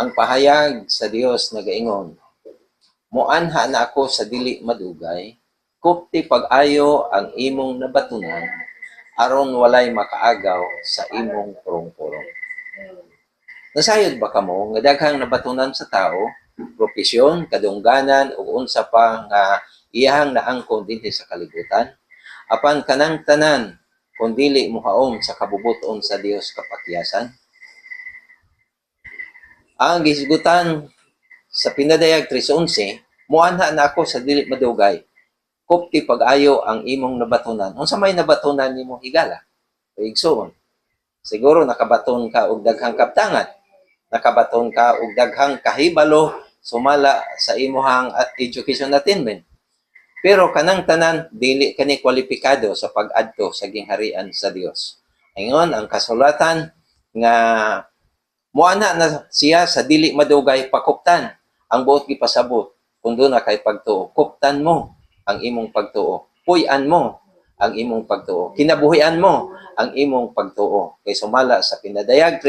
Ang pahayag sa Dios nagaingon, muanha na ako sa dili madugay, kupti pag-ayo ang imong nabatunan, aron walay makaagaw sa imong purong-purong. Nasayod ba kamo nga daghang nabatunan sa tao, propesyon, kadungganan ug unsa pa nga iyahang naangkon dinhi sa kalibutan? Apan kanang tanan kung dili mohaom sa kabubuton sa Dios kapakyasan? Ang gisgutan sa pinadayag 3:11, muanha na ako sa dili madugay, kupti pag-ayo ang imong nabatunan. Unsa may nabatunan nimo higala? Igsoon. Siguro nakabaton ka og daghang kabtangan, nakabaton ka og daghang kahibalo sumala sa imuhang education attainment. Pero kanang tanan dili kani kwalipikado sa pag-adto sa gingharian sa Dios. Ingon ang kasulatan nga muana na siya sa dili madugay pakuptan ang buot gipasabot kun doon na kay pagtuo. Kuptan mo ang imong pagtuo. Puy-an mo ang imong pagtuo. Kinabuhian mo ang imong pagtuo. Kay sumala sa pinadayag